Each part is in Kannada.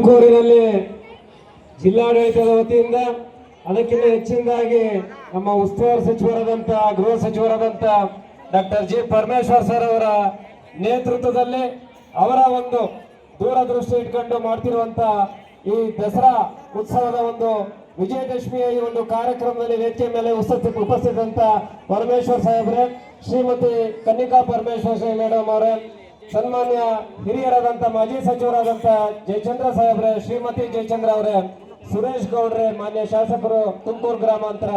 ತುಮಕೂರಿನಲ್ಲಿ ಜಿಲ್ಲಾಡಳಿತದ ವತಿಯಿಂದ ಅದಕ್ಕಿಂತ ಹೆಚ್ಚಿನದಾಗಿ ನಮ್ಮ ಉಸ್ತುವಾರಿ ಸಚಿವರಾದಂಥ ಗೃಹ ಸಚಿವರಾದಂಥ ಡಾಕ್ಟರ್ ಜಿ ಪರಮೇಶ್ವರ್ ಸರ್ ಅವರ ನೇತೃತ್ವದಲ್ಲಿ ಅವರ ಒಂದು ದೂರದೃಷ್ಟಿ ಇಟ್ಕೊಂಡು ಮಾಡ್ತಿರುವಂತ ಈ ದಸರಾ ಉತ್ಸವದ ಒಂದು ವಿಜಯದಶಮಿಯ ಈ ಒಂದು ಕಾರ್ಯಕ್ರಮದಲ್ಲಿ ವೇದಿಕೆ ಮೇಲೆ ಉಪಸ್ಥಿತಂತ ಪರಮೇಶ್ವರ್ ಸಾಹೇಬ್ರೆ, ಶ್ರೀಮತಿ ಕನ್ನಿಕಾ ಪರಮೇಶ್ವರ್ ಮೇಡಮ್ ಅವರೇ, ಸನ್ಮಾನ್ಯ ಹಿರಿಯರಾದಂಥ ಮಾಜಿ ಸಚಿವರಾದಂಥ ಜಯಚಂದ್ರ ಸಾಹೇಬ್ರೆ, ಶ್ರೀಮತಿ ಜಯಚಂದ್ರ ಅವರೇ, ಸುರೇಶ್ ಗೌಡ್ರೆ, ಮಾನ್ಯ ಶಾಸಕರು ತುಮಕೂರು ಗ್ರಾಮಾಂತರ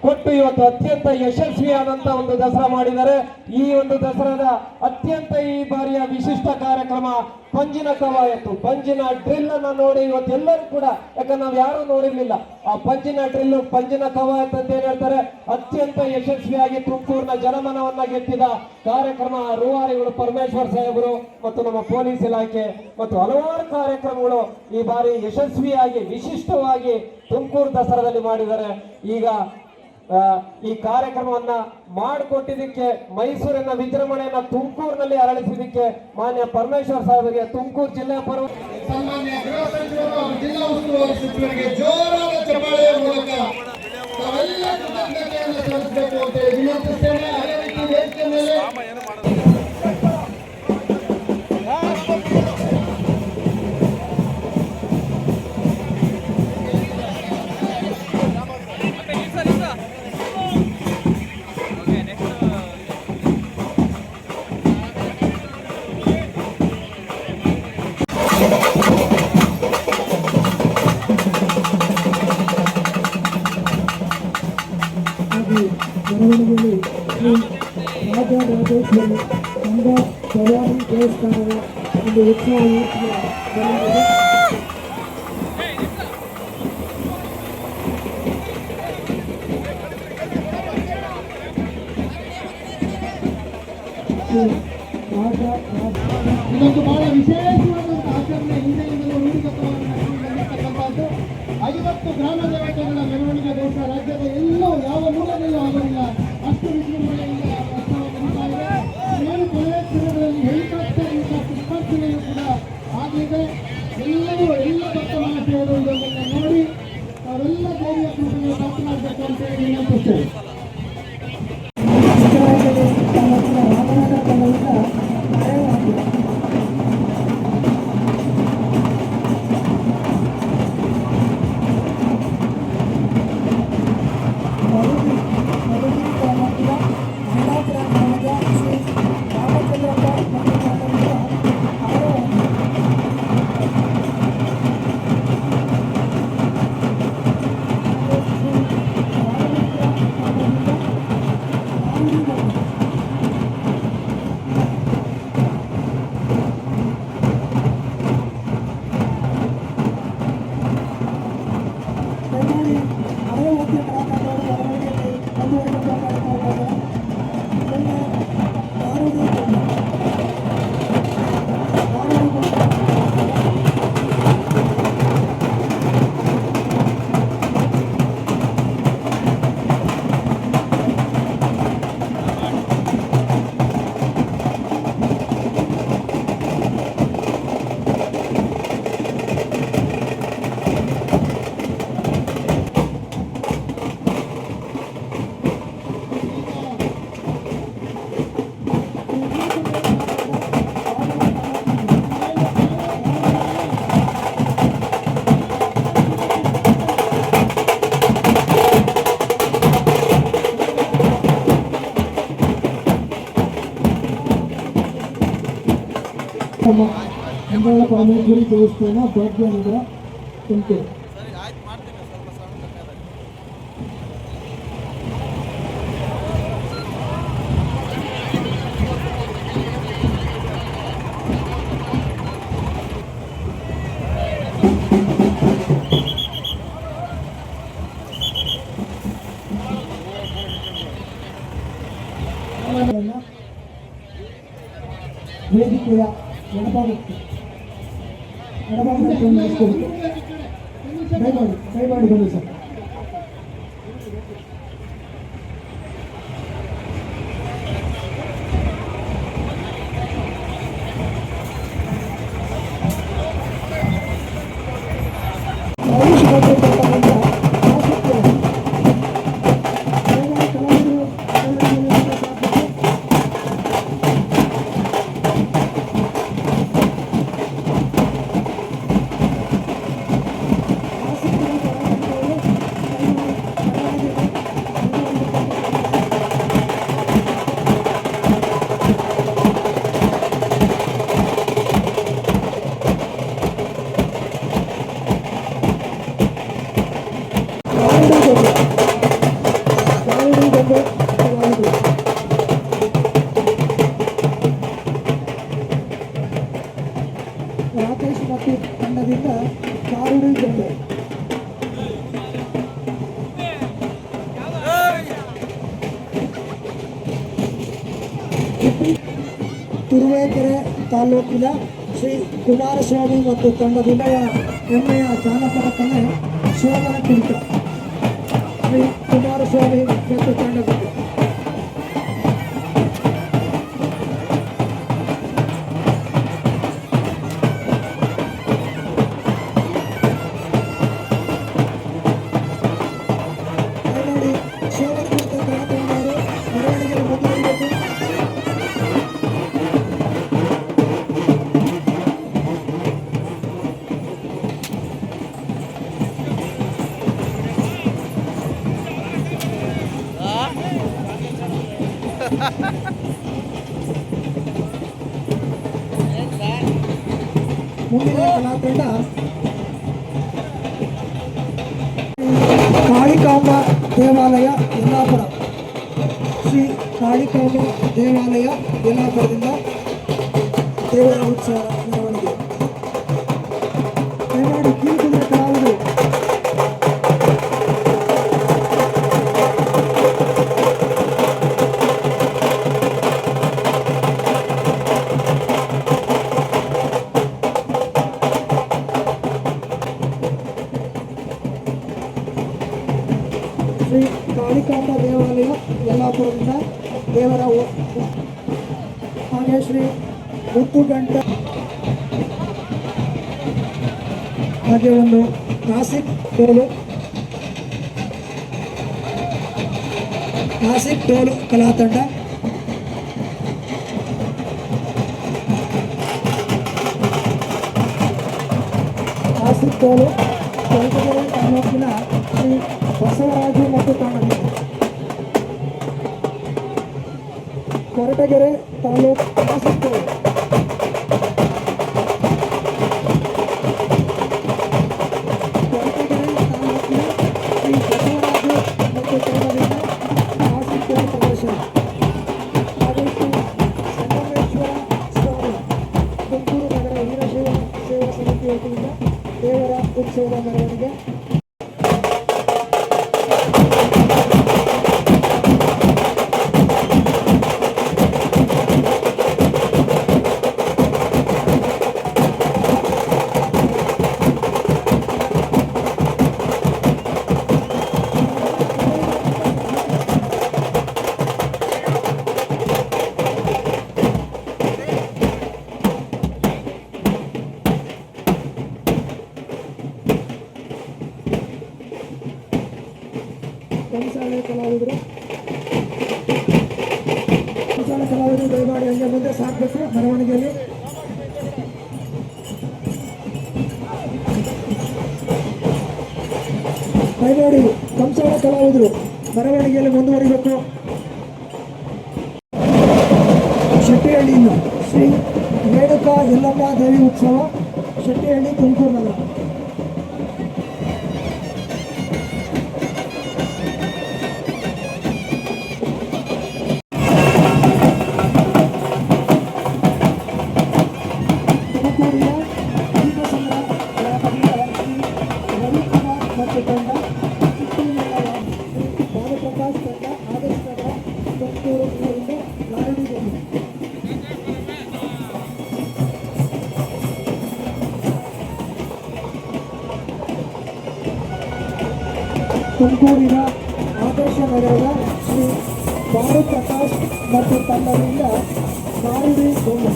ಕೊಟ್ಟು ಇವತ್ತು ಅತ್ಯಂತ ಯಶಸ್ವಿಯಾದಂತ ಒಂದು ದಸರಾ ಮಾಡಿದ್ದಾರೆ. ಈ ಒಂದು ದಸರಾದ ಅತ್ಯಂತ ಈ ಬಾರಿಯ ವಿಶಿಷ್ಟ ಕಾರ್ಯಕ್ರಮ ಪಂಜಿನ ಕವಾಯತ್ತು, ಪಂಜಿನ ಡ್ರಿಲ್ ಅನ್ನ ನೋಡಿ ಇವತ್ತೆಲ್ಲರೂ ಕೂಡ, ಯಾಕಂದ್ರೆ ನಾವು ಯಾರು ನೋಡಿರ್ಲಿಲ್ಲ ಆ ಪಂಜಿನ ಡ್ರಿಲ್, ಪಂಜಿನ ಕವಾಯತ್ ಅಂತ ಏನ್ ಹೇಳ್ತಾರೆ, ಅತ್ಯಂತ ಯಶಸ್ವಿಯಾಗಿ ತುಮಕೂರಿನ ಜನಮನವನ್ನ ಗೆದ್ದಿದ ಕಾರ್ಯಕ್ರಮ. ರೂವಾರಿಗಳು ಪರಮೇಶ್ವರ್ ಸಾಹೇಬರು ಮತ್ತು ನಮ್ಮ ಪೊಲೀಸ್ ಇಲಾಖೆ ಮತ್ತು ಹಲವಾರು ಕಾರ್ಯಕ್ರಮಗಳು ಈ ಬಾರಿ ಯಶಸ್ವಿಯಾಗಿ ವಿಶಿಷ್ಟವಾಗಿ ತುಮಕೂರು ದಸರಾದಲ್ಲಿ ಮಾಡಿದ್ದಾರೆ. ಈಗ ಈ ಕಾರ್ಯಕ್ರಮವನ್ನ ಮಾಡಿಕೊಟ್ಟಿದ್ದಕ್ಕೆ, ಮೈಸೂರಿನ ವಿಜೃಂಭಣೆಯನ್ನ ತುಮಕೂರಿನಲ್ಲಿ ಅರಳಿಸಿದ್ದಕ್ಕೆ ಮಾನ್ಯ ಪರಮೇಶ್ವರ್ ಸಾಹೇಬರಿಗೆ ತುಮಕೂರು ಜಿಲ್ಲೆಯ ಪರ ಸನ್ಮಾನ್ಯ ಗೃಹ ಸಚಿವರು, ಜಿಲ್ಲಾ ಉಸ್ತುವಾರಿ ಸಚಿವರಿಗೆ ಜೋರಾದ ಚಪ್ಪಾಳೆಯ ಮೂಲಕ ತಾವೆಲ್ಲ ಕೃತಜ್ಞತೆಯನ್ನು ಸಲ್ಲಿಸಬೇಕು ಅಂತ ವಿನಂತಿಸ್ತೇನೆ. ಅದೇ ರೀತಿ ವೇದಿಕೆ ಮೇಲೆ ರಾಜರಾಜೇಶ್ವರಿ ಸಂಘ ಭವಾನಿ ದೇವಸ್ಥಾನದ ಒಂದು ಉತ್ಸವ ಇದೊಂದು ಬಹಳ ವಿಶೇಷವಾದಂಥ ಆಚರಣೆ. ಹಿಂದಿನಿಂದಲೂ ರೂಢಿಗತವಾಗಿರ್ತಕ್ಕಂಥದ್ದು 50 ಗ್ರಾಮ ದೇವತೆಗಳ ಮೆರವಣಿಗೆ ದೇಶ ರಾಜ್ಯದ ಎಲ್ಲೂ ಯಾವ ಮೂಲದಲ್ಲೂ ಆಗೋದಿಲ್ಲ. ಅಷ್ಟು ವಿಜೃಂಭಣೆಯಿಂದ ಏನು ಕೊನೆಯ ದಿನಗಳಲ್ಲಿ ಹೆಲಿಕಾಪ್ಟರ್ ಪುಷ್ಪಾರ್ಚನೆಯೂ ಕೂಡ ಆಗಲಿದೆ. ಎಲ್ಲ ಭಕ್ತ ಮಹಾಶಯರು ಇದನ್ನು ನೋಡಿ ನಾವೆಲ್ಲ ದೇವಿಯ ಕೃಪೆಗೆ ಮಾತನಾಡಬೇಕು ಅಂತ ಹೇಳಿ ವಿನಂತಿಸ್ತೇವೆ. ಮಂಗಳ ಪರಮೇಶ್ವರಿ ದೇವಸ್ಥಾನ ಭಾಗ್ಯನಗರ ತುಮಕೂರು. ವೇದಿಕೆಯ ಎಡಭಾಗಕ್ಕೆ ದಯಮಾಡಿ ಬನ್ನಿ ಸರ್. ಮತ್ತು ತಂಡದಿಂದ ಕಾರುಡಿ ಗೊಂಡೆ. ತುರುವೇಕೆರೆ ತಾಲೂಕಿನ ಶ್ರೀ ಕುಮಾರಸ್ವಾಮಿ ಮತ್ತು ತಂಡದಿಂದ ಹೆಮ್ಮೆಯ ಜಾನಪದ ಕಲೆ ಶೋಭನ ಕುಣಿತ. ಶ್ರೀ ಕುಮಾರಸ್ವಾಮಿ ಮತ್ತು ತಂಡದಿಂದ ಶೋಭನ ಕುಣಿತ ಕಾರ್ಯಕ್ರಮಗಳು ಮೆರವಣಿಗೆಯಲ್ಲಿ ಮುಂದುವರಿಬೇಕು. ಮುಂದಿನ ಕಲಾತಂಡ ಕಾಳಿಕಾಂಬ ದೇವಾಲಯ ಯಲ್ಲಾಪುರ. ಶ್ರೀ ಕಾಳಿಕಾಂಬ ದೇವಾಲಯ ಯಲ್ಲಾಪುರದಿಂದ ದೇವರ ಉತ್ಸವ ಮೆರವಣಿಗೆ. ದಯಮಾಡಿ ಕೀರ್ತಿಗಳ ಕಲಾವಿದರು ಶ್ರೀ ಕಾಳಿಕಾಂಬ ದೇವಾಲಯ ಯಲ್ಲಾಪುರದಿಂದ ದೇವರ ಹಾಗೆ ಶ್ರೀ ಮುತ್ತುಗಂಟ ಹಾಗೆ ಒಂದು ನಾಸಿಕ್ ಟೋಲು ಕಲಾತಂಡ. ನಾಸಿಕ್ ಟೋಲು ಕೊರಟಗೆರೆ ತಾಲೂಕಿನ ಶ್ರೀ ಬಸವರಾಜು ಮತ್ತು ತಂಡದಿಂದ. ಕೊರಟಗೆರೆ ತಾಲೂಕು ನಾಸಿಕ್ ಟೋಲು. ಕೊರಟಗೆರೆ ತಾಲೂಕಿನ ಶ್ರೀ ಬಸವರಾಜು ಮತ್ತು ತಂಡದಿಂದ ನಾಸಿಕ್ ಟೋಲು ಪ್ರದರ್ಶನ. ಹಾಗೆ ಶ್ರೀ ಸಂಗಮೇಶ್ವರ ಸ್ವಾಮಿ ತುಮಕೂರು ನಗರ ವೀರಶೈವ ಸೇವಾ ಸಮಿತಿ ವತಿಯಿಂದ ದೇವರ ಉತ್ಸವದ ಮೆರವಣಿಗೆ. ಕಂಸಾಳೆ ಕಲಾವಿದರು ದಯಮಾಡಿ ಹಂಗೆ ಮುಂದೆ ಸಾಕಬೇಕು ಮೆರವಣಿಗೆಯಲ್ಲಿ. ದಯಮಾಡಿ ಕಂಸಾಳೆ ಕಲಾವಿದರು ಮೆರವಣಿಗೆಯಲ್ಲಿ ಮುಂದುವರಿಬೇಕು. ಶೆಟ್ಟಿಹಳ್ಳಿಯಿಂದ ಶ್ರೀ ರೇಣುಕಾ ಯಲ್ಲಮ್ಮ ದೇವಿ ಉತ್ಸವ, ಶೆಟ್ಟಿಹಳ್ಳಿ, ತುಮಕೂರು ನಗರ. ತುಮಕೂರಿನ ದೀಪಸಂದ್ರ ಗ್ರಾಮದಿಂದ ಶ್ರೀ ರವಿಕುಮಾರ್ ಮತ್ತು ತಂಡ, ಚಿಕ್ಕೂರಿನ ಶ್ರೀ ಭಾನುಪ್ರಕಾಶ್ ತಂಡ, ಆದರ್ಶ ನಗರ, ತುಮಕೂರು ಇವರಿಂದ ಲಾರಡಿ ಗೊಂಡೆ. ತುಮಕೂರಿನ ಆದರ್ಶ ನಗರದ ಶ್ರೀ ಭಾನುಪ್ರಕಾಶ್ ಮತ್ತು ತಂಡದಿಂದ ಲಾರಡಿ ಗೊಂಡೆ.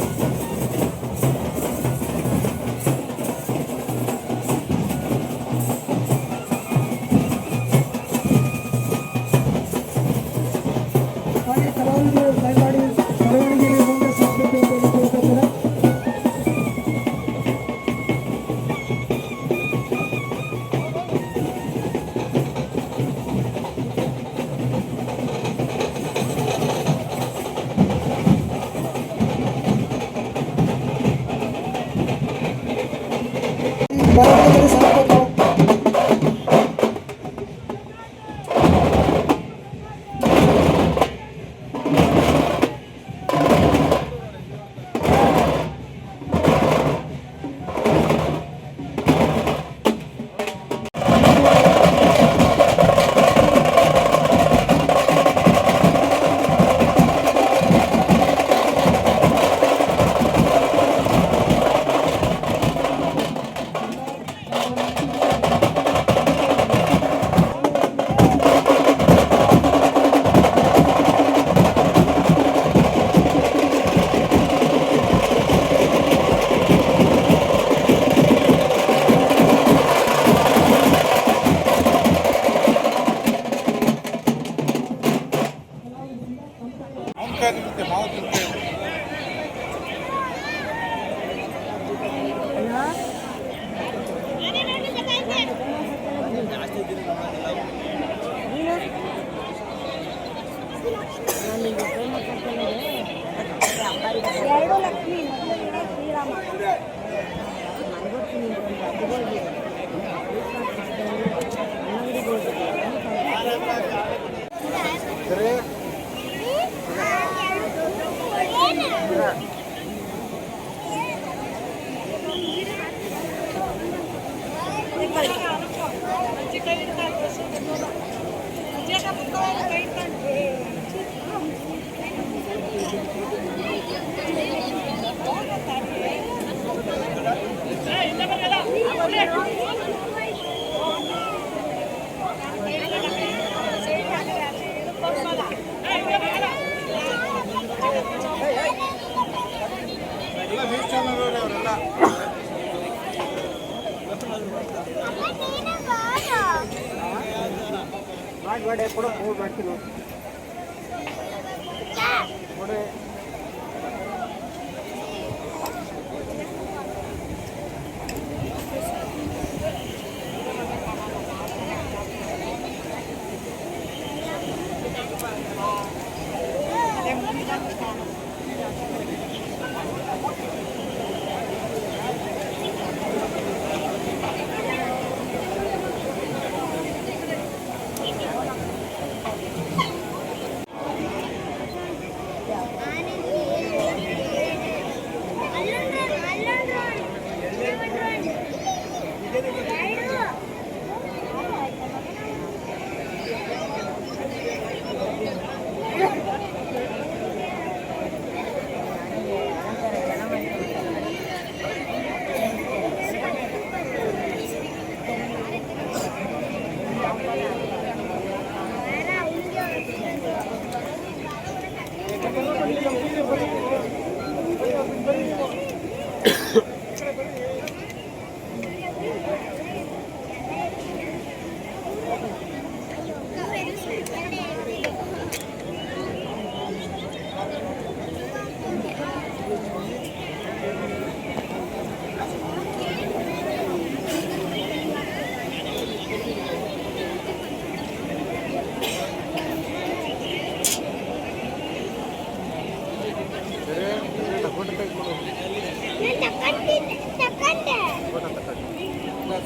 ಹಾಗೆ ಕಲಾವಿದರು ದಯಮಾಡಿ ಮೆರವಣಿಗೆಯಲ್ಲಿ ಮುಂದೆ ಸಾಗಬೇಕು ಅಂತ ಕೇಳ್ಕೊತಾರೆ.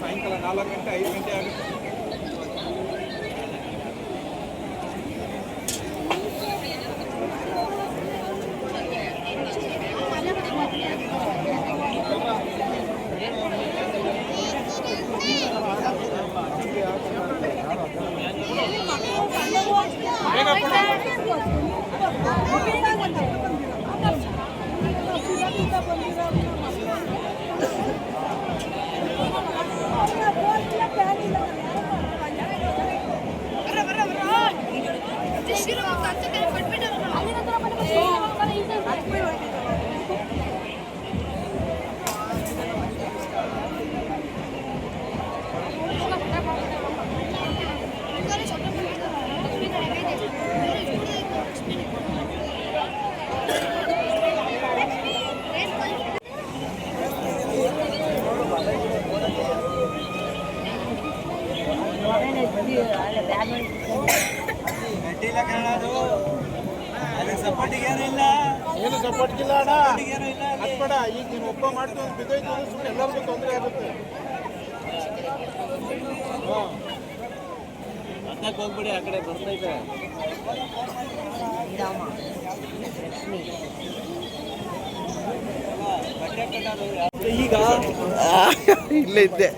ಸಾಯಂಕಾಲ 4 ಗಂಟೆ 5 ಗಂಟೆ ಆಗುತ್ತೆ. ಏನು ಸಪೋರ್ಟ್ಗಿಲ್ಲ ಅಣ್ಣ, ಅದ್ಬೇಡ. ಈಗ ನೀನು ಒಬ್ಬ ಮಾಡ್ತು ಬಿದ್ದೋಯ್ತು ಸುಮ್ಮನೆ ಎಲ್ಲರಿಗೂ ತೊಂದರೆ ಆಗುತ್ತೆ. ಅದಕ್ಕೆ ಹೋಗ್ಬಿಡಿ, ಆ ಕಡೆ ಬರ್ತೈತೆ. ಈಗ ಇಲ್ಲೇ ಇದ್ದೆ.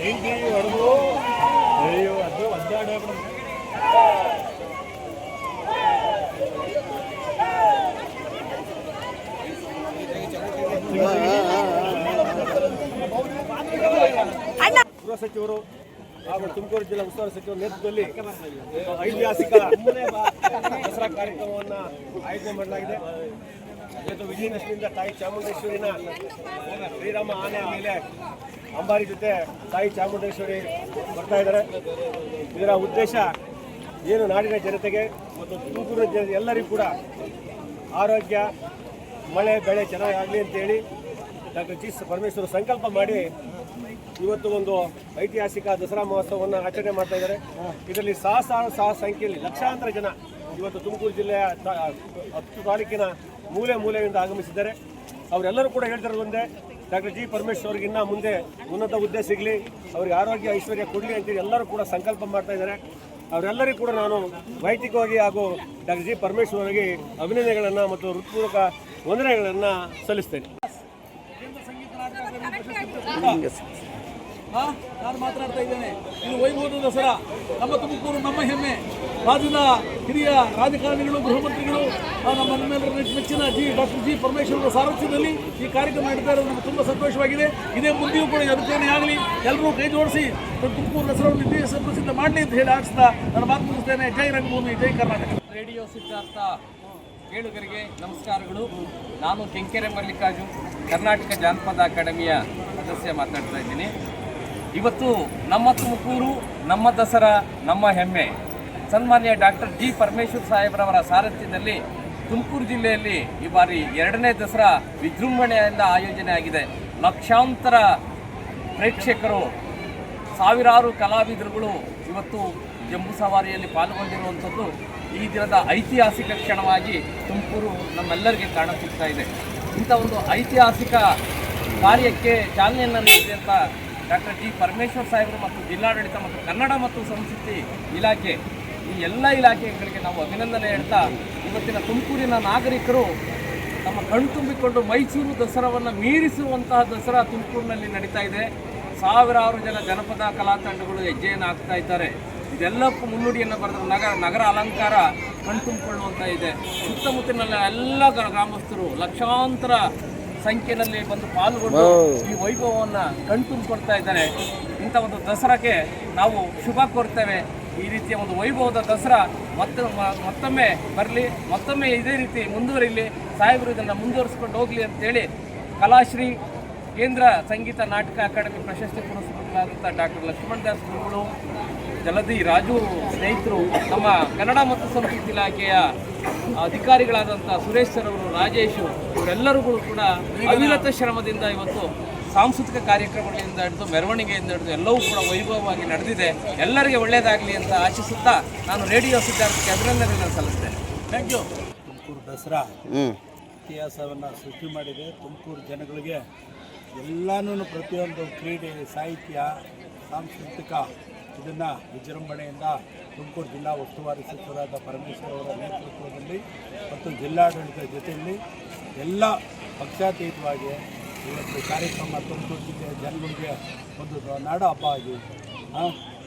ಬನ್ರಿ ಹೊಡೆದು ಅಯ್ಯೋ ಅದು ಒದ್ದಾಡ ಗೃಹ ಸಚಿವರು ಹಾಗೂ ತುಮಕೂರು ಜಿಲ್ಲಾ ಉಸ್ತುವಾರಿ ಸಚಿವರ ನೇತೃತ್ವದಲ್ಲಿ ಐತಿಹಾಸಿಕ ದಸರಾ ಕಾರ್ಯಕ್ರಮವನ್ನು ಆಯೋಜನೆ ಮಾಡಲಾಗಿದೆ. ಇವತ್ತು ವಿಜಯದಶಮಿಯಿಂದ ತಾಯಿ ಚಾಮುಂಡೇಶ್ವರಿನ ಶ್ರೀರಾಮ ಆನೆ ಮೇಲೆ ಅಂಬಾರಿ ಜೊತೆ ತಾಯಿ ಚಾಮುಂಡೇಶ್ವರಿ ಬರ್ತಾ ಇದ್ದಾರೆ. ಇದರ ಉದ್ದೇಶ ಏನು, ನಾಡಿನ ಜನತೆಗೆ ಮತ್ತು ತುಮಕೂರು ಎಲ್ಲರಿಗೂ ಕೂಡ ಆರೋಗ್ಯ, ಮಳೆ ಬೆಳೆ ಚೆನ್ನಾಗಿ ಆಗಲಿ ಅಂತೇಳಿ ಡಾಕ್ಟರ್ ಜಿ ಪರಮೇಶ್ವರ್ ಸಂಕಲ್ಪ ಮಾಡಿ ಇವತ್ತು ಒಂದು ಐತಿಹಾಸಿಕ ದಸರಾ ಮಹೋತ್ಸವವನ್ನು ಆಚರಣೆ ಮಾಡ್ತಾ ಇದ್ದಾರೆ. ಇದರಲ್ಲಿ ಸಹ ಸಂಖ್ಯೆಯಲ್ಲಿ ಲಕ್ಷಾಂತರ ಜನ ಇವತ್ತು ತುಮಕೂರು ಜಿಲ್ಲೆಯ 10 ತಾಲೂಕಿನ ಮೂಲೆಯಿಂದ ಆಗಮಿಸಿದ್ದಾರೆ. ಅವರೆಲ್ಲರೂ ಕೂಡ ಹೇಳ್ತಿರೋದು ಒಂದೇ, ಡಾಕ್ಟರ್ ಜಿ ಪರಮೇಶ್ವರ್ ಅವರಿಗೆ ಇನ್ನ ಮುಂದೆ ಉನ್ನತ ಹುದ್ದೆ ಸಿಗಲಿ, ಅವರಿಗೆ ಆರೋಗ್ಯ ಐಶ್ವರ್ಯ ಕೊಡಲಿ ಅಂತೇಳಿ ಎಲ್ಲರೂ ಕೂಡ ಸಂಕಲ್ಪ ಮಾಡ್ತಾ ಇದ್ದಾರೆ. ಅವರೆಲ್ಲರಿಗೂ ಕೂಡ ನಾನು ವೈಯಕ್ತಿಕವಾಗಿ ಹಾಗೂ ಡಾಕ್ಟರ್ ಜಿ ಪರಮೇಶ್ವರ್ ಅವರಿಗೆ ಅಭಿನಂದನೆಗಳನ್ನು ಮತ್ತು ಹೃತ್ಪೂರ್ವಕ ವಂದನೆಗಳನ್ನು ಸಲ್ಲಿಸ್ತೇನೆ. ನಾನು ಮಾತನಾಡ್ತಾ ಇದ್ದೇನೆ. ಇದು ವೈಭವದ ದಸರಾ, ನಮ್ಮ ತುಮಕೂರು ನಮ್ಮ ಹೆಮ್ಮೆ. ರಾಜ್ಯದ ಹಿರಿಯ ರಾಜಕಾರಣಿಗಳು, ಗೃಹ ಮಂತ್ರಿಗಳು, ನಮ್ಮೆಲ್ಲರ ಮೆಚ್ಚಿನ ಡಾಕ್ಟರ್ ಜಿ ಪರಮೇಶ್ವರ್ ಅವರ ಸಾರಥ್ಯದಲ್ಲಿ ಈ ಕಾರ್ಯಕ್ರಮ ನಡೀತಾ ಇರೋದು ನಮಗೆ ತುಂಬ ಸಂತೋಷವಾಗಿದೆ. ಇದೇ ಮುಂದೆಯೂ ಕೂಡ ಅನುಕರಣೆ ಆಗಲಿ, ಎಲ್ಲರೂ ಕೈ ಜೋಡಿಸಿ ತುಮಕೂರು ದಸರಾವನ್ನು ದೇಶ ಪ್ರಸಿದ್ಧ ಮಾಡಲಿ ಅಂತ ಹೇಳಿ ಆಡಿಸ್ತಾ ನಾನು ಮಾತು ಮುಗಿಸ್ತೇನೆ. ಜೈ ರಂಗಭೂಮಿ, ಜೈ ಕರ್ನಾಟಕ. ರೇಡಿಯೋ ಸಿದ್ಧಾರ್ಥ ಕೇಳುಗರಿಗೆ ನಮಸ್ಕಾರಗಳು. ನಾನು ಕೆಂಕೆರೆ ಮಲ್ಲಿಕಾರ್ಜುನ್, ಕರ್ನಾಟಕ ಜಾನಪದ ಅಕಾಡೆಮಿಯ ಸದಸ್ಯ ಮಾತಾಡ್ತಾ ಇದ್ದೀನಿ. ಇವತ್ತು ನಮ್ಮ ತುಮಕೂರು ನಮ್ಮ ದಸರಾ ನಮ್ಮ ಹೆಮ್ಮೆ. ಸನ್ಮಾನ್ಯ ಡಾಕ್ಟರ್ ಜಿ ಪರಮೇಶ್ವರ್ ಸಾಹೇಬ್ರವರ ಸಾರಥ್ಯದಲ್ಲಿ ತುಮಕೂರು ಜಿಲ್ಲೆಯಲ್ಲಿ ಈ ಬಾರಿ 2ನೇ ದಸರಾ ವಿಜೃಂಭಣೆಯಿಂದ ಆಯೋಜನೆ ಆಗಿದೆ. ಲಕ್ಷಾಂತರ ಪ್ರೇಕ್ಷಕರು, ಸಾವಿರಾರು ಕಲಾವಿದರುಗಳು ಇವತ್ತು ಜಂಬೂ ಸವಾರಿಯಲ್ಲಿ ಪಾಲ್ಗೊಂಡಿರುವಂಥದ್ದು ಈ ದಿನದ ಐತಿಹಾಸಿಕ ಕ್ಷಣವಾಗಿ ತುಮಕೂರು ನಮ್ಮೆಲ್ಲರಿಗೆ ಕಾಣಸಿಗ್ತಾ ಇದೆ. ಇಂಥ ಒಂದು ಐತಿಹಾಸಿಕ ಕಾರ್ಯಕ್ಕೆ ಚಾಲನೆಯನ್ನು ನೀಡಿದಂಥ ಡಾಕ್ಟರ್ ಜಿ ಪರಮೇಶ್ವರ್ ಸಾಹೇಬರು ಮತ್ತು ಜಿಲ್ಲಾಡಳಿತ ಮತ್ತು ಕನ್ನಡ ಮತ್ತು ಸಂಸ್ಕೃತಿ ಇಲಾಖೆ, ಈ ಎಲ್ಲ ಇಲಾಖೆಗಳಿಗೆ ನಾವು ಅಭಿನಂದನೆ ಹೇಳ್ತಾ, ಇವತ್ತಿನ ತುಮಕೂರಿನ ನಾಗರಿಕರು ತಮ್ಮ ಕಣ್ತುಂಬಿಕೊಂಡು ಮೈಸೂರು ದಸರಾವನ್ನು ಮೀರಿಸುವಂತಹ ದಸರಾ ತುಮಕೂರಿನಲ್ಲಿ ನಡೀತಾ ಇದೆ. ಸಾವಿರಾರು ಜನ ಜನಪದ ಕಲಾ ತಂಡಗಳು ಹೆಜ್ಜೆಯನ್ನು ಹಾಕ್ತಾ ಇದ್ದಾರೆ. ಇದೆಲ್ಲಕ್ಕೂ ಮುನ್ನುಡಿಯನ್ನು ಬರೆದ ನಗರ ಅಲಂಕಾರ ಕಣ್ತುಂಬಿಕೊಳ್ಳುವಂಥ ಇದೆ. ಸುತ್ತಮುತ್ತಲಿನ ಎಲ್ಲ ಗ್ರಾಮಸ್ಥರು ಲಕ್ಷಾಂತರ ಸಂಖ್ಯೆಯಲ್ಲಿ ಬಂದು ಪಾಲ್ಗೊಂಡು ಈ ವೈಭವವನ್ನು ಕಣ್ತುಂಬಿಕೊಳ್ತಾ ಇದ್ದಾರೆ. ಇಂಥ ಒಂದು ದಸರಾಕ್ಕೆ ನಾವು ಶುಭ ಕೋರ್ತೇವೆ. ಈ ರೀತಿಯ ಒಂದು ವೈಭವದ ದಸರಾ ಮತ್ತೊಮ್ಮೆ ಬರಲಿ, ಮತ್ತೊಮ್ಮೆ ಇದೇ ರೀತಿ ಮುಂದುವರಿಲಿ, ಸಾಹೇಬರು ಇದನ್ನು ಮುಂದುವರಿಸ್ಕೊಂಡು ಹೋಗಲಿ ಅಂತೇಳಿ ಕಲಾಶ್ರೀ ಕೇಂದ್ರ ಸಂಗೀತ ನಾಟಕ ಅಕಾಡೆಮಿ ಪ್ರಶಸ್ತಿ ಪುರಸ್ಕೃತರಾದಂಥ ಡಾಕ್ಟರ್ ಲಕ್ಷ್ಮಣ್ ದಾಸ್ ಗುರುಗಳು, ಜಲದಿ ರಾಜು ಸ್ನೇಹಿತರು, ನಮ್ಮ ಕನ್ನಡ ಮತ್ತು ಸಂಸ್ಕೃತಿ ಇಲಾಖೆಯ ಅಧಿಕಾರಿಗಳಾದಂಥ ಸುರೇಶ್ ಸರ್ ಅವರು, ರಾಜೇಶು, ಇವರೆಲ್ಲರಿಗೂ ಕೂಡ ಅವಿರತ ಶ್ರಮದಿಂದ ಇವತ್ತು ಸಾಂಸ್ಕೃತಿಕ ಕಾರ್ಯಕ್ರಮಗಳಿಂದ ಹಿಡಿದು ಮೆರವಣಿಗೆಯಿಂದ ಹಿಡಿದು ಎಲ್ಲವೂ ಕೂಡ ವೈಭವವಾಗಿ ನಡೆದಿದೆ. ಎಲ್ಲರಿಗೆ ಒಳ್ಳೆಯದಾಗಲಿ ಅಂತ ಆಶಿಸುತ್ತಾ ನಾನು ರೇಡಿಯೋ ಸಿದ್ಧಾರ್ಥಕ್ಕೆ ಅಭಿನಂದನೆಯನ್ನು ಸಲ್ಲಿಸ್ತೇನೆ. Thank you. ತುಮಕೂರು ದಸರಾ ಇತಿಹಾಸವನ್ನು ಸೃಷ್ಟಿ ಮಾಡಿದೆ. ತುಮಕೂರು ಜನಗಳಿಗೆ ಎಲ್ಲನೂ ಪ್ರತಿಯೊಂದು ಕ್ರೀಡೆ, ಸಾಹಿತ್ಯ, ಸಾಂಸ್ಕೃತಿಕ ಇದನ್ನು ವಿಜೃಂಭಣೆಯಿಂದ ತುಮಕೂರು ಜಿಲ್ಲಾ ಉಸ್ತುವಾರಿ ಸಚಿವರಾದ ಪರಮೇಶ್ವರ್ ಅವರ ನೇತೃತ್ವದಲ್ಲಿ ಮತ್ತು ಜಿಲ್ಲಾಡಳಿತದ ಜೊತೆಯಲ್ಲಿ ಎಲ್ಲ ಪಕ್ಷಾತೀತವಾಗಿ ಇವತ್ತು ಕಾರ್ಯಕ್ರಮ ತುಮಕೂರು ಜಿಲ್ಲೆಯ ಜನಗಳಿಗೆ ಒಂದು ನಾಡ ಹಬ್ಬ ಆಗಿ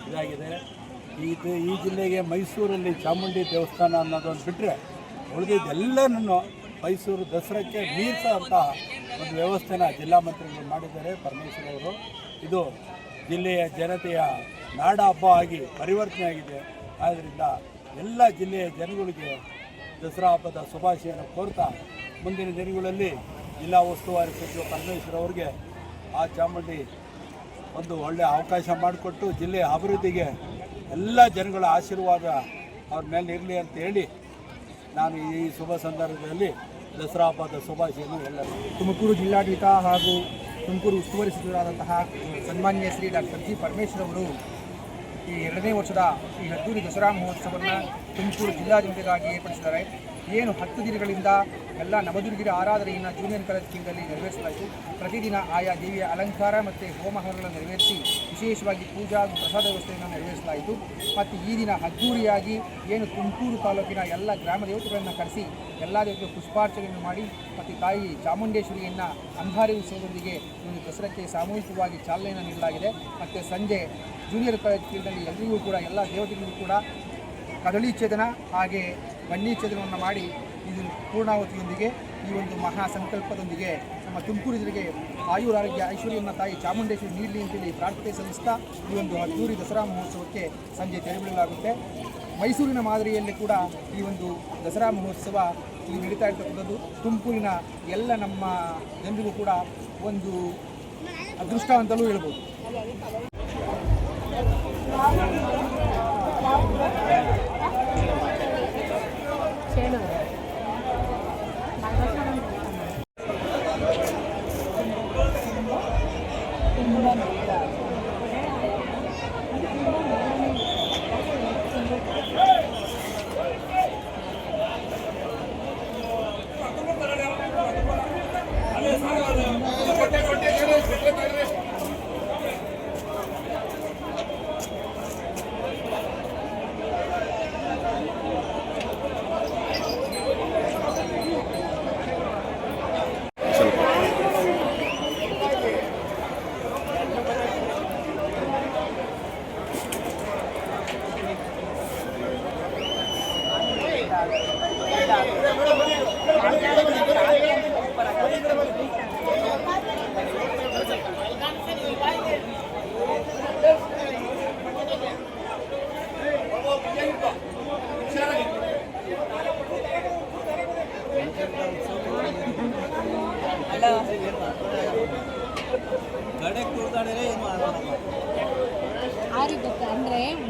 ಇದಾಗಿದೆ. ಈ ಜಿಲ್ಲೆಗೆ ಮೈಸೂರಲ್ಲಿ ಚಾಮುಂಡಿ ದೇವಸ್ಥಾನ ಅನ್ನೋದನ್ನು ಬಿಟ್ಟರೆ ಉಳಿದಿದ್ದೆಲ್ಲನೂ ಮೈಸೂರು ದಸರಾಕ್ಕೆ ಮೀರಿಸುವಂತಹ ಒಂದು ವ್ಯವಸ್ಥೆನ ಜಿಲ್ಲಾ ಮಂತ್ರಿಗಳು ಮಾಡಿದ್ದಾರೆ ಪರಮೇಶ್ವರ್ ಅವರು. ಇದು ಜಿಲ್ಲೆಯ ಜನತೆಯ ನಾಡ ಹಬ್ಬ ಆಗಿ ಪರಿವರ್ತನೆ ಆಗಿದೆ. ಆದ್ದರಿಂದ ಎಲ್ಲ ಜಿಲ್ಲೆಯ ಜನಗಳಿಗೆ ದಸರಾ ಹಬ್ಬದ ಶುಭಾಶಯನ ಕೋರ್ತಾ ಮುಂದಿನ ದಿನಗಳಲ್ಲಿ ಜಿಲ್ಲಾ ಉಸ್ತುವಾರಿ ಸಚಿವ ಪರಮೇಶ್ವರ್ ಅವರಿಗೆ ಆ ಚಾಮುಂಡಿ ಒಂದು ಒಳ್ಳೆಯ ಅವಕಾಶ ಮಾಡಿಕೊಟ್ಟು ಜಿಲ್ಲೆಯ ಅಭಿವೃದ್ಧಿಗೆ ಎಲ್ಲ ಜನಗಳ ಆಶೀರ್ವಾದ ಅವ್ರ ಮೇಲೆ ಇರಲಿ ಅಂತ ಹೇಳಿ ನಾನು ಈ ಶುಭ ಸಂದರ್ಭದಲ್ಲಿ ದಸರಾ ಹಬ್ಬದ ಶುಭಾಶಯವನ್ನು ಎಲ್ಲರೂ. ತುಮಕೂರು ಜಿಲ್ಲಾಡಳಿತ ಹಾಗೂ ತುಮಕೂರು ಉಸ್ತುವಾರಿ ಸಚಿವರಾದಂತಹ ಸನ್ಮಾನ್ಯ ಶ್ರೀ ಡಾಕ್ಟರ್ ಜಿ ಪರಮೇಶ್ವರ್ ಅವರು ಈ 2ನೇ ವರ್ಷದ ಈ ಅದ್ದೂರಿ ದಸರಾ ಮಹೋತ್ಸವವನ್ನು ತುಮಕೂರು ಜಿಲ್ಲಾಡಳಿತಕ್ಕಾಗಿ ಏರ್ಪಡಿಸಿದ್ದಾರೆ. ಏನು 10 ದಿನಗಳಿಂದ ಎಲ್ಲ ನವದುರ್ಗಿರ ಆರಾಧನೆಯನ್ನು ಜೂನಿಯರ್ ಕಾಲೇಜ್ ಕೇಂದ್ರದಲ್ಲಿ ನೆರವೇರಿಸಲಾಯಿತು. ಪ್ರತಿದಿನ ಆಯಾ ದೇವಿಯ ಅಲಂಕಾರ ಮತ್ತು ಹೋಮಹವನಗಳನ್ನು ನೆರವೇರಿಸಿ ವಿಶೇಷವಾಗಿ ಪೂಜಾ ಹಾಗೂ ಪ್ರಸಾದ ವ್ಯವಸ್ಥೆಯನ್ನು ನೆರವೇರಿಸಲಾಯಿತು. ಮತ್ತು ಈ ದಿನ ಅದ್ದೂರಿಯಾಗಿ ಏನು ತುಮಕೂರು ತಾಲೂಕಿನ ಎಲ್ಲ ಗ್ರಾಮ ದೇವತೆಗಳನ್ನು ಕರೆಸಿ ಎಲ್ಲ ದೇವತೆಗೆ ಪುಷ್ಪಾರ್ಚನೆಯನ್ನು ಮಾಡಿ ಮತ್ತು ತಾಯಿ ಚಾಮುಂಡೇಶ್ವರಿಯನ್ನು ಅಂಬಾರಿ ಉತ್ಸವದೊಂದಿಗೆ ಒಂದು ದಸರಾಕ್ಕೆ ಸಾಮೂಹಿಕವಾಗಿ ಚಾಲನೆಯನ್ನು ನೀಡಲಾಗಿದೆ. ಮತ್ತು ಸಂಜೆ ಜೂನಿಯರ್ ಕಾಲೇಜ್ ಫೀಲ್ಡ್ನಲ್ಲಿ ಎಲ್ಲರಿಗೂ ಕೂಡ ಎಲ್ಲ ದೇವತೆಗಳಿಗೂ ಕೂಡ ಕದಳಿ ಛೇದನ ಹಾಗೆ ಬನ್ನಿ ಛೇದನವನ್ನು ಮಾಡಿ ಇದು ಪೂರ್ಣಾವತಿಯೊಂದಿಗೆ ಈ ಒಂದು ಮಹಾ ಸಂಕಲ್ಪದೊಂದಿಗೆ ನಮ್ಮ ತುಮಕೂರು ಜಿಲ್ಲೆಗೆ ಆಯುರಾರೋಗ್ಯ ಐಶ್ವರ್ಯವನ್ನು ತಾಯಿ ಚಾಮುಂಡೇಶ್ವರಿ ನೀಡಲಿ ಅಂತೇಳಿ ಪ್ರಾರ್ಥನೆ ಸಲ್ಲಿಸ್ತಾ ಈ ಒಂದು ಅದ್ದೂರಿ ದಸರಾ ಮಹೋತ್ಸವಕ್ಕೆ ಸಂಜೆ ತೆರೆಬಿಡಲಾಗುತ್ತೆ. ಮೈಸೂರಿನ ಮಾದರಿಯಲ್ಲಿ ಕೂಡ ಈ ಒಂದು ದಸರಾ ಮಹೋತ್ಸವ ಇಲ್ಲಿ ನಡೀತಾ ಇರ್ತಕ್ಕಂಥದ್ದು ತುಮಕೂರಿನ ಎಲ್ಲ ನಮ್ಮ ಜನರಿಗೂ ಕೂಡ ಒಂದು ಅದೃಷ್ಟ ಅಂತಲೂ ಹೇಳ್ಬೋದು. Thank you.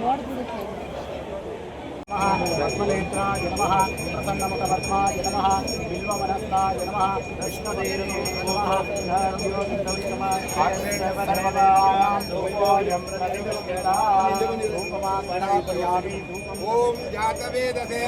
ಓಡ್ಬಿಡುತ್ತೆ. ಪದ್ಮನೇತ್ರಾಯ ನಮಃ, ಪ್ರಸನ್ನಮುಖಪದ್ಮಾಯ ನಮಃ, ಬಿಲ್ವವನಸ್ತಾಯ ನಮಃ, ಕೃಷ್ಣದೇವೇ ನಮಃ, ಓಂ ಜಾತವೇದಸೇ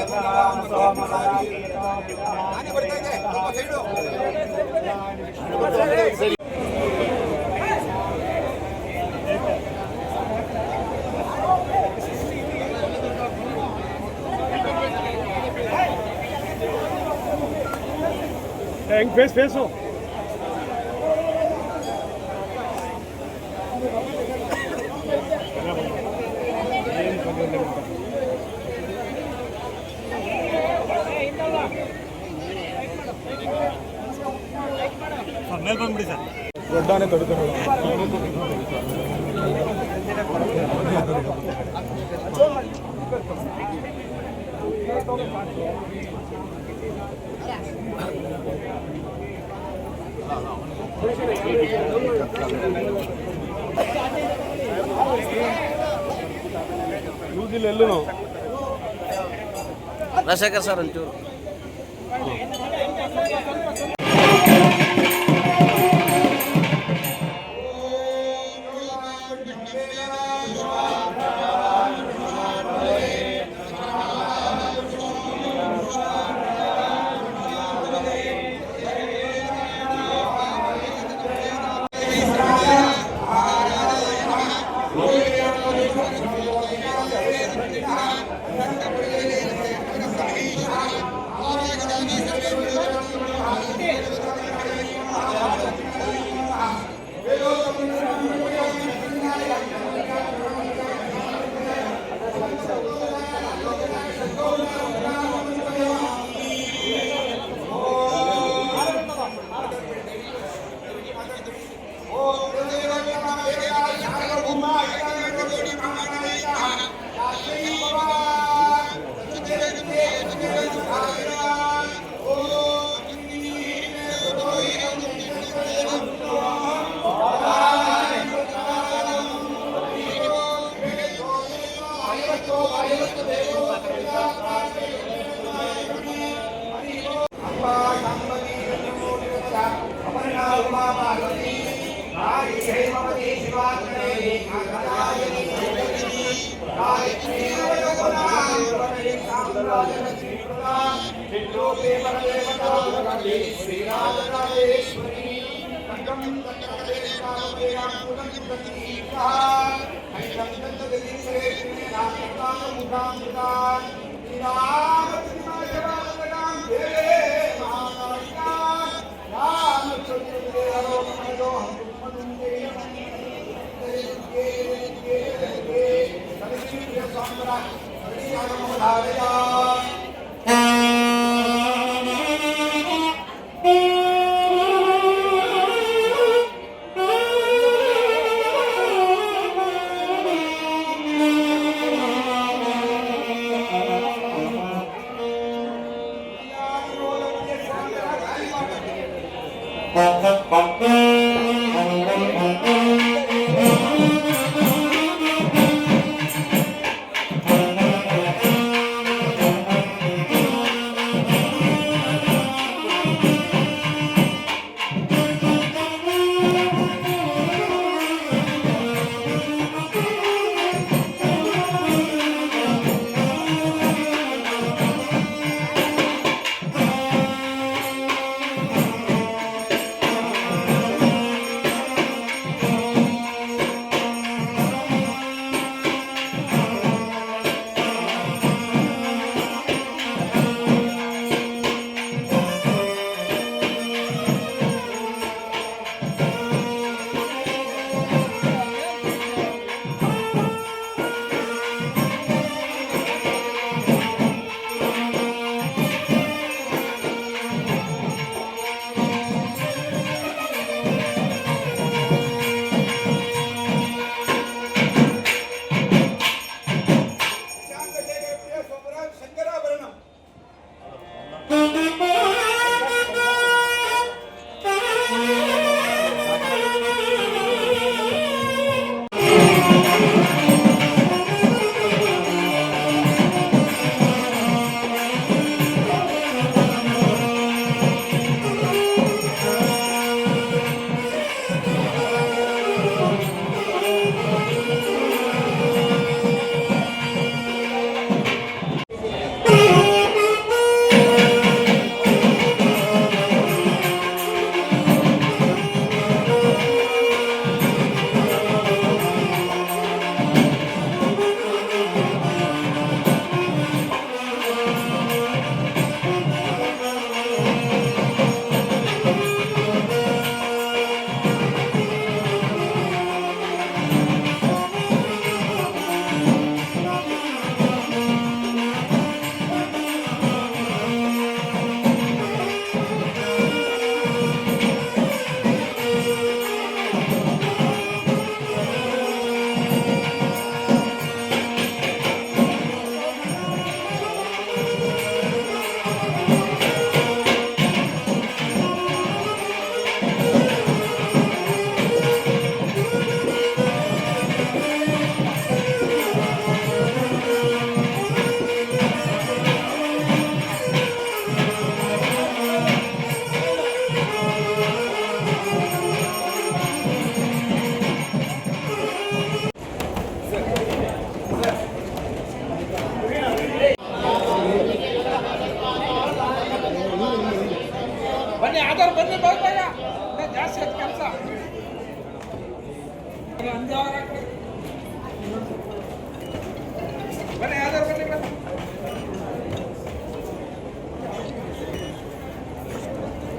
ಹೆಂಗ್ ಫೇಸು ಮೇಲೆ ಬಂದ್ಬಿಡಿ ಸರ್. ದೊಡ್ಡಾನೆ ತೊಡ್ಕೊಂಡು ಯೂಸಿಲ್ಲ ಎಲ್ಲೂ ರಾಜಶೇಖರ್ ಸರ್ ಒಂಚೂರು ಬನ್ನಿ ಆಧಾರ್ ಬನ್ನಿ ಬೇಗ ಜಾಸ್ತಿ ಆಯ್ತು ಕೆಲಸ ಬನ್ನಿ ಆಧಾರ್ ಬನ್ನಿ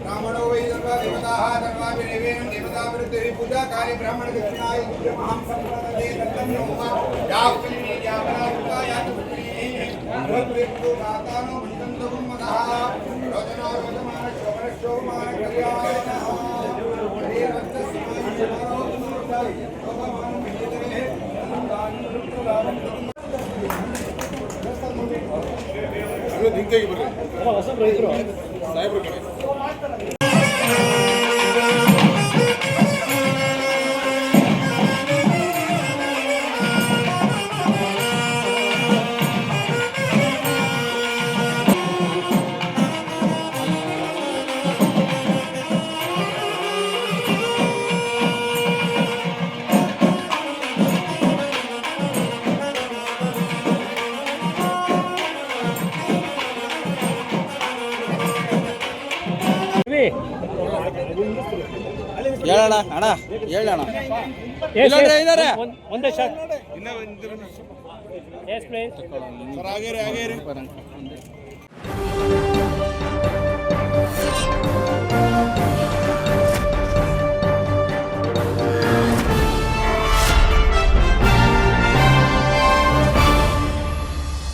ब्राह्मणो वै सर्वा देवताः सर्वाभिरेवेण देवतावृत्तिः पूजा काले ब्राह्मण दक्षिणाय महां संप्रदते दत्तं नमः यावलिनी यावलारुका यातुपुत्री भवत्वेत्तो दातानो मन्तन्तवं मदः रोचना रोचमान शोभन शोभमान कल्याणः हरे वत्तस्माय शोभमान मेदरे दानं रुद्रदानं ನಿಂತೆಗೆ ಬರ್ರಿ ಹೊಸ ರೈತರು ಸಾಹೇಬ್ರ ಕಡೆ ಹೇಳೋಣ ಅಣ್ಣ ಹೇಳೋಣ ಇದ್ದಾರೆ ಒಂದೇ ಶಾಟ್ ಸರ್ ಆಗೇರಿ